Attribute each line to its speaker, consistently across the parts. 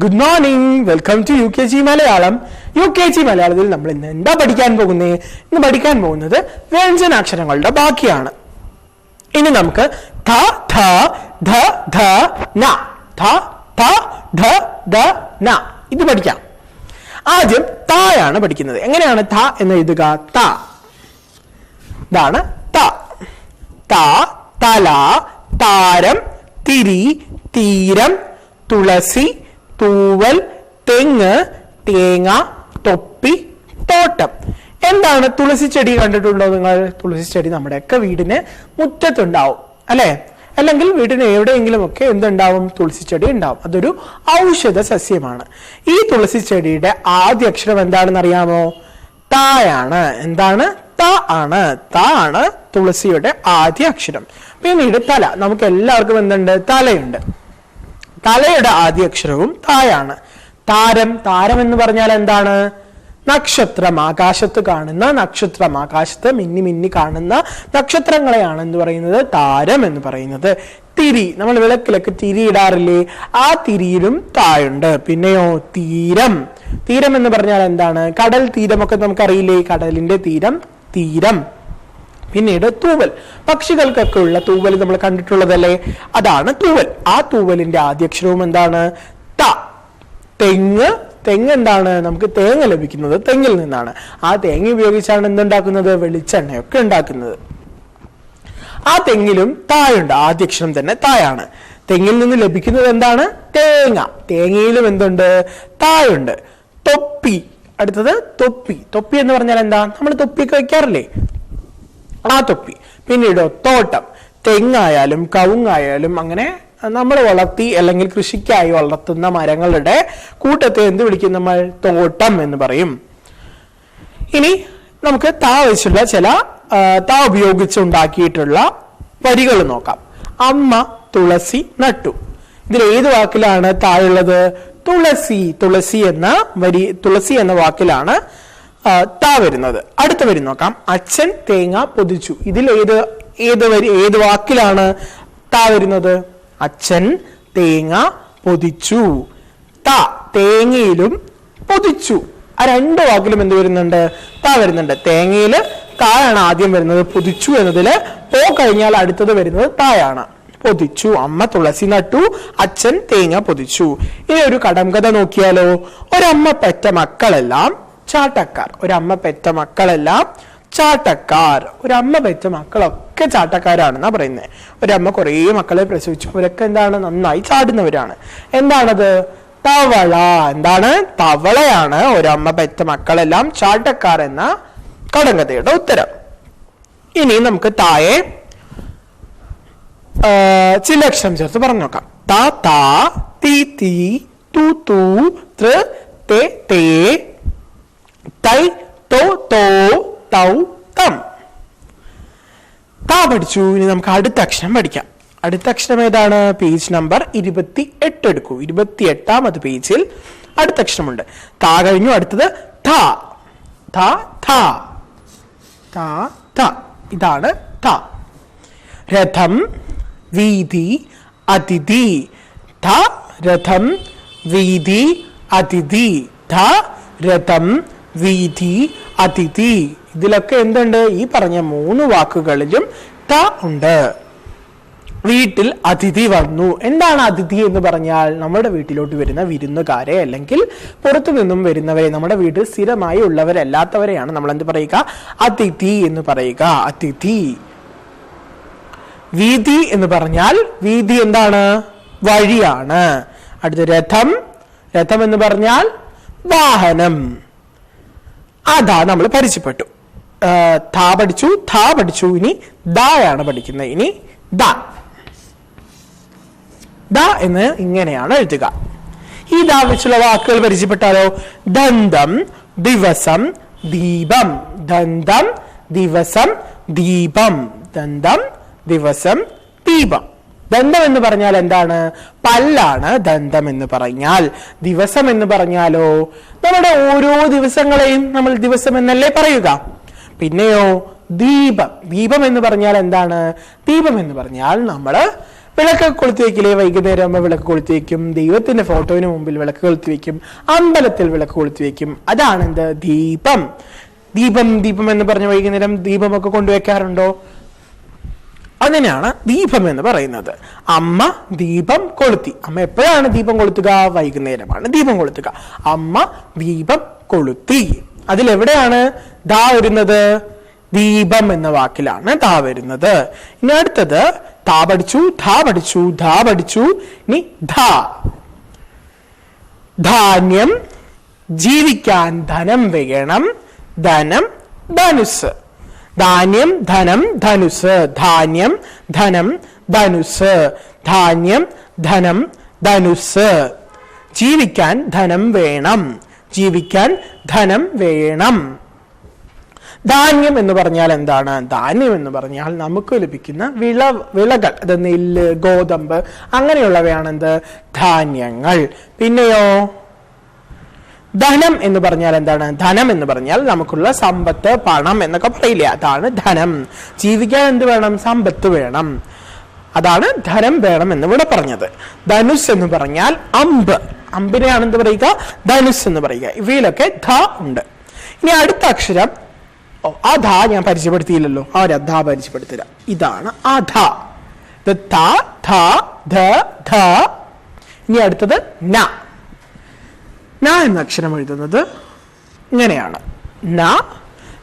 Speaker 1: Good morning, welcome to UKG Malayalam. UKG മലയാളത്തിൽ നമ്മൾ ഇന്ന് എന്താ പഠിക്കാൻ പോകുന്നത്? ഇന്ന് പഠിക്കാൻ പോകുന്നത് വ്യഞ്ജനാക്ഷരങ്ങളുടെ ബാക്കിയാണ്. ഇനി നമുക്ക് ധ ധ ധ ധ ന ധ ധ ധ ധ ന ഇത് പഠിക്കാം. ആദ്യം തായാണ് പഠിക്കുന്നത്. എങ്ങനെയാണ് ധ എന്ന് എഴുതുക? ത. ഇതാണ് ത. ത, തല, താരം, തിരി, തീരം, തുളസി, തൂവൽ, തെങ്ങ്, തേങ്ങ, തൊപ്പി, തോട്ടം. എന്താണ് തുളസി ചെടി? കണ്ടിട്ടുണ്ടോ നിങ്ങൾ? തുളസി ചെടി നമ്മുടെയൊക്കെ വീടിന് മുറ്റത്തുണ്ടാവും, അല്ലെ? അല്ലെങ്കിൽ വീടിന് എവിടെയെങ്കിലും ഒക്കെ എന്തുണ്ടാവും? തുളസി ചെടി ഉണ്ടാവും. അതൊരു ഔഷധ സസ്യമാണ്. ഈ തുളസി ചെടിയുടെ ആദ്യ അക്ഷരം എന്താണെന്ന് അറിയാമോ? തായാണ്. എന്താണ്? ത ആണ്. ത ആണ് തുളസിയുടെ ആദ്യ അക്ഷരം. പിന്നീട് തല. നമുക്ക് എല്ലാവർക്കും എന്തുണ്ട്? തലയുണ്ട്. തലയുടെ ആദ്യ അക്ഷരവും തായാണ്. താരം. താരം എന്ന് പറഞ്ഞാൽ എന്താണ്? നക്ഷത്രം. ആകാശത്ത് കാണുന്ന നക്ഷത്രം. ആകാശത്ത് മിന്നി മിന്നി കാണുന്ന നക്ഷത്രങ്ങളെയാണ് എന്ത് പറയുന്നത്? താരം എന്ന് പറയുന്നത്. തിരി. നമ്മൾ വിളക്കിലൊക്കെ തിരി ഇടാറില്ലേ? ആ തിരിയിലും തായുണ്ട്. പിന്നെയോ തീരം. തീരം എന്ന് പറഞ്ഞാൽ എന്താണ്? കടൽ തീരമൊക്കെ നമുക്കറിയില്ലേ? കടലിന്റെ തീരം, തീരം. പിന്നീട് തൂവൽ. പക്ഷികൾക്കൊക്കെ ഉള്ള തൂവൽ നമ്മൾ കണ്ടിട്ടുള്ളതല്ലേ? അതാണ് തൂവൽ. ആ തൂവലിന്റെ ആദ്യക്ഷരവും എന്താണ്? ത. തെങ്ങ്. തെങ്ങ് എന്താണ്? നമുക്ക് തേങ്ങ ലഭിക്കുന്നത് തെങ്ങിൽ നിന്നാണ്. ആ തേങ്ങ ഉപയോഗിച്ചാണ് എന്തുണ്ടാക്കുന്നത്? വെളിച്ചെണ്ണയൊക്കെ ഉണ്ടാക്കുന്നത്. ആ തെങ്ങിലും തായുണ്ട്. ആദ്യക്ഷരം തന്നെ തായാണ്. തെങ്ങിൽ നിന്ന് ലഭിക്കുന്നത് എന്താണ്? തേങ്ങ. തേങ്ങയിലും എന്തുണ്ട്? തായുണ്ട്. തൊപ്പി. അടുത്തത് തൊപ്പി. തൊപ്പി എന്ന് പറഞ്ഞാൽ എന്താ? നമ്മൾ തൊപ്പിയൊക്കെ വെക്കാറില്ലേ? ആ തൊപ്പി. പിന്നീട് തോട്ടം. തെങ്ങായാലും കവുങ്ങായാലും അങ്ങനെ നമ്മൾ വളർത്തി അല്ലെങ്കിൽ കൃഷിക്കായി വളർത്തുന്ന മരങ്ങളുടെ കൂട്ടത്തെ എന്ത് വിളിക്കും നമ്മൾ? തോട്ടം എന്ന് പറയും. ഇനി നമുക്ക് താ വെച്ചുള്ള ചില താ ഉപയോഗിച്ചുണ്ടാക്കിയിട്ടുള്ള വരികൾ നോക്കാം. അമ്മ തുളസി നട്ടു. ഇതിൽ ഏത് വാക്കിലാണ് തായുള്ളത്? തുളസി. തുളസി എന്ന വരി, തുളസി എന്ന വാക്കിലാണ് താ വരുന്നത്. അടുത്ത വരി നോക്കാം. അച്ഛൻ തേങ്ങ പൊതിച്ചു. ഇതിൽ ഏത് വാക്കിലാണ് താ വരുന്നത്? അച്ഛൻ തേങ്ങ പൊതിച്ചു. ത. തേങ്ങയിലും പൊതിച്ചു. ആ രണ്ട് വാക്കിലും എന്ത് വരുന്നുണ്ട്? താ വരുന്നുണ്ട്. തേങ്ങയില് തായാണ് ആദ്യം വരുന്നത്. പൊതിച്ചു എന്നതില് പോ കഴിഞ്ഞാൽ അടുത്തത് വരുന്നത് തായാണ്. പൊതിച്ചു. അമ്മ തുളസി നട്ടു, അച്ഛൻ തേങ്ങ പൊതിച്ചു. ഇനി ഒരു കടംകഥ നോക്കിയാലോ? ഒരമ്മ പെറ്റ മക്കളെല്ലാം ചാട്ടക്കാർ. ഒരമ്മ പെറ്റ മക്കളെല്ലാം ചാട്ടക്കാർ. ഒരമ്മ പെറ്റ മക്കളൊക്കെ ചാട്ടക്കാരാണെന്നാ പറയുന്നത്. ഒരമ്മ കുറേ മക്കളെ പ്രസവിച്ചു. അവരൊക്കെ എന്താണ്? നന്നായി ചാടുന്നവരാണ്. എന്താണത്? തവള. എന്താണ്? തവളയാണ് ഒരമ്മ പെറ്റ മക്കളെല്ലാം ചാട്ടക്കാർ എന്ന കടങ്കഥയുടെ ഉത്തരം. ഇനി നമുക്ക് തായെ ചില അക്ഷരം ചേർത്ത് പറഞ്ഞു നോക്കാം. ത, താ, തി, തീ, തു, തൂ, തൃ, തെ, തേ, തൈ, തോ, തോ, തൗ, തം. താ പഠിച്ചു. ഇനി നമുക്ക് അടുത്ത അക്ഷരം പഠിക്കാം. അടുത്ത അക്ഷരം ഏതാണ്? പേജ് നമ്പർ 28 എടുക്കൂ. 28ാമത് പേജിൽ അടുത്ത അക്ഷരമുണ്ട്. താ കഴിഞ്ഞു. അടുത്തത് ഥ. ഥ, ഥ, ഥ, ഥ. ഇതാണ് ഥ. രഥം, വീതി, അതിഥി. ധ, രഥം, വീതി, അതിഥി. ധ, രഥം, വീതി, അതിഥി. ഇതിലൊക്കെ എന്തുണ്ട്? ഈ പറഞ്ഞ 3 വാക്കുകളിലും ത ഉണ്ട്. വീട്ടിൽ അതിഥി വന്നു. എന്താണ് അതിഥി എന്ന് പറഞ്ഞാൽ? നമ്മുടെ വീട്ടിലോട്ട് വരുന്ന വിരുന്നുകാരെ അല്ലെങ്കിൽ പുറത്തു നിന്നും വരുന്നവരെ, നമ്മുടെ വീട്ടിൽ സ്ഥിരമായി ഉള്ളവരല്ലാത്തവരെയാണ് നമ്മൾ എന്ത് പറയുക? അതിഥി എന്ന് പറയുക. അതിഥി. വീതി എന്ന് പറഞ്ഞാൽ വീതി എന്താണ്? വഴിയാണ്. അടുത്ത രഥം. രഥം എന്ന് പറഞ്ഞാൽ വാഹനം. അതാ നമ്മൾ പരിചയപ്പെട്ടു. ഥ പഠിച്ചു, ഥ പഠിച്ചു. ഇനി ദായാണ് പഠിക്കുന്നത്. ഇനി ദ. ദ എന്ന് ഇങ്ങനെയാണ് എഴുതുക. ഈ ദാ വെച്ചുള്ള വാക്കുകൾ പരിചയപ്പെട്ടാലോ? ദന്തം, ദിവസം, ദീപം. ദന്തം, ദിവസം, ദീപം. ദന്തം, ദിവസം, ദീപം. ദന്തം എന്ന് പറഞ്ഞാൽ എന്താണ്? പല്ലാണ് ദന്തം എന്ന് പറഞ്ഞാൽ. ദിവസം എന്ന് പറഞ്ഞാലോ? നമ്മുടെ ഓരോ ദിവസങ്ങളെയും നമ്മൾ ദിവസം എന്നല്ലേ പറയുക. പിന്നെയോ ദീപം. ദീപം എന്ന് പറഞ്ഞാൽ എന്താണ്? ദീപം എന്ന് പറഞ്ഞാൽ നമ്മൾ വിളക്കൊക്കെ കൊളുത്തി വെക്കില്ലേ? വൈകുന്നേരം ആകുമ്പോൾ വിളക്ക് കൊളുത്തി വെക്കും, ദൈവത്തിന്റെ ഫോട്ടോന് മുമ്പിൽ വിളക്ക് കൊളുത്തി വെക്കും, അമ്പലത്തിൽ വിളക്ക് കൊളുത്തി വെക്കും. അതാണ് എന്ത്? ദീപം. ദീപം ദീപം എന്ന് പറഞ്ഞ വൈകുന്നേരം ദീപമൊക്കെ കൊണ്ടുവയ്ക്കാറുണ്ടോ? അതിനാണ് ദീപം എന്ന് പറയുന്നത്. അമ്മ ദീപം കൊളുത്തി. അമ്മ എപ്പോഴാണ് ദീപം കൊളുത്തുക? വൈകുന്നേരമാണ് ദീപം കൊളുത്തുക. അമ്മ ദീപം കൊളുത്തി. അതിലെവിടെയാണ് ദാ വരുന്നത്? ദീപം എന്ന വാക്കിലാണ് ദാ വരുന്നത്. ഇനി അടുത്തത് താ പഠിച്ചു, ധാ പഠിച്ചു, ധാ പഠിച്ചു. ഇനി ധാ. ധാന്യം, ജീവിക്കാൻ ധനം വേണം, ധനം ധനുസ്. ധാന്യം, ധനം, ധനുസ്. ധാന്യം, ധനം, ധനുസ്. ധാന്യം, ധനം, ധനുസ്. ജീവിക്കാൻ ധനം വേണം, ജീവിക്കാൻ ധനം വേണം. ധാന്യം എന്ന് പറഞ്ഞാൽ എന്താണ്? ധാന്യം എന്ന് പറഞ്ഞാൽ നമുക്ക് ലഭിക്കുന്ന വിളകൾ. അത് നെല്ല്, ഗോതമ്പ് അങ്ങനെയുള്ളവയാണ് എന്ത്? ധാന്യങ്ങൾ. പിന്നെയോ ധനം എന്ന് പറഞ്ഞാൽ എന്താണ്? ധനം എന്ന് പറഞ്ഞാൽ നമുക്കുള്ള സമ്പത്ത്, പണം എന്നൊക്കെ പറയില്ലേ? അതാണ് ധനം. ജീവിക്കാൻ എന്ത് വേണം? സമ്പത്ത് വേണം. അതാണ് ധനം വേണം എന്ന് ഇവിടെ പറഞ്ഞത്. ധനുസ് എന്ന് പറഞ്ഞാൽ അമ്പ്. അമ്പിനെയാണ് എന്ത് പറയുക? ധനുസ് എന്ന് പറയുക. ഇവയിലൊക്കെ ധ ഉണ്ട്. ഇനി അടുത്ത അക്ഷരം അധ ഞാൻ പരിചയപ്പെടുത്തിയില്ലല്ലോ. ധ പരിചയപ്പെടുത്തില്ല. ഇതാണ് അധ. ഇനി അടുത്തത് ന. ന എന്ന അക്ഷരം എഴുതുന്നത് ഇങ്ങനെയാണ്. ന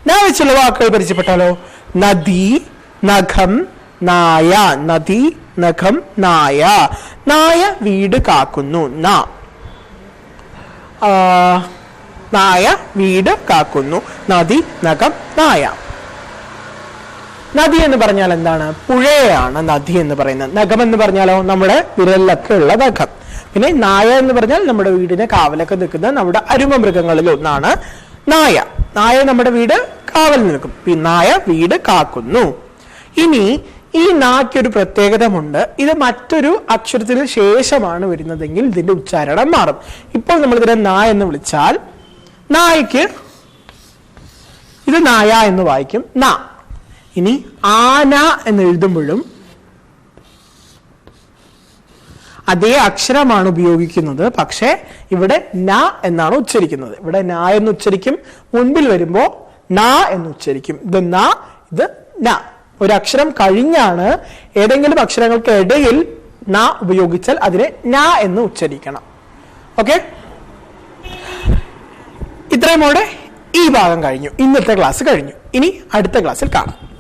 Speaker 1: വെച്ചുള്ള വാക്കുകൾ പരിചയപ്പെട്ടാലോ? നദി, നഖം, നായ. നദി, നഖം, നായ. നായ വീട് കാക്കുന്നു. നായ വീട് കാക്കുന്നു. നദി, നഖം, നായ. നദി എന്ന് പറഞ്ഞാൽ എന്താണ്? പുഴയാണ് നദി എന്ന് പറയുന്നത്. നഖം എന്ന് പറഞ്ഞാലോ? നമ്മുടെ വിരലിലൊക്കെ ഉള്ള നഖം. പിന്നെ നായ എന്ന് പറഞ്ഞാൽ നമ്മുടെ വീടിനെ കാവലൊക്കെ നിൽക്കുന്ന നമ്മുടെ അരുമ മൃഗങ്ങളിൽ ഒന്നാണ് നായ. നായ നമ്മുടെ വീട് കാവൽ നിൽക്കും. നായ വീട് കാക്കുന്നു. ഇനി ഈ നായ്ക്കൊരു പ്രത്യേകതമുണ്ട്. ഇത് മറ്റൊരു അക്ഷരത്തിന് ശേഷമാണ് വരുന്നതെങ്കിൽ ഇതിന്റെ ഉച്ചാരണം മാറും. ഇപ്പോൾ നമ്മൾ ഇതിനെ നാ എന്ന് വിളിച്ചാൽ നായ്ക്ക് ഇത് നായ എന്ന് വായിക്കും. നാ. ഇനി ആന എന്ന് എഴുതുമ്പോഴും അതേ അക്ഷരമാണ് ഉപയോഗിക്കുന്നത്. പക്ഷെ ഇവിടെ ന എന്നാണ് ഉച്ചരിക്കുന്നത്. ഇവിടെ ന എന്ന് ഉച്ചരിക്കും, മുൻപിൽ വരുമ്പോ ന എന്ന് ഉച്ചരിക്കും. ഇത് ന, ഇത് ന. ഒരു അക്ഷരം കഴിഞ്ഞാണ് ഏതെങ്കിലും അക്ഷരങ്ങൾക്ക് ഇടയിൽ ന ഉപയോഗിച്ചാൽ അതിനെ ന എന്ന് ഉച്ചരിക്കണം. ഓക്കെ, ഇത്രയുമോടെ ഈ ഭാഗം കഴിഞ്ഞു. ഇന്നത്തെ ക്ലാസ് കഴിഞ്ഞു. ഇനി അടുത്ത ക്ലാസ്സിൽ കാണാം.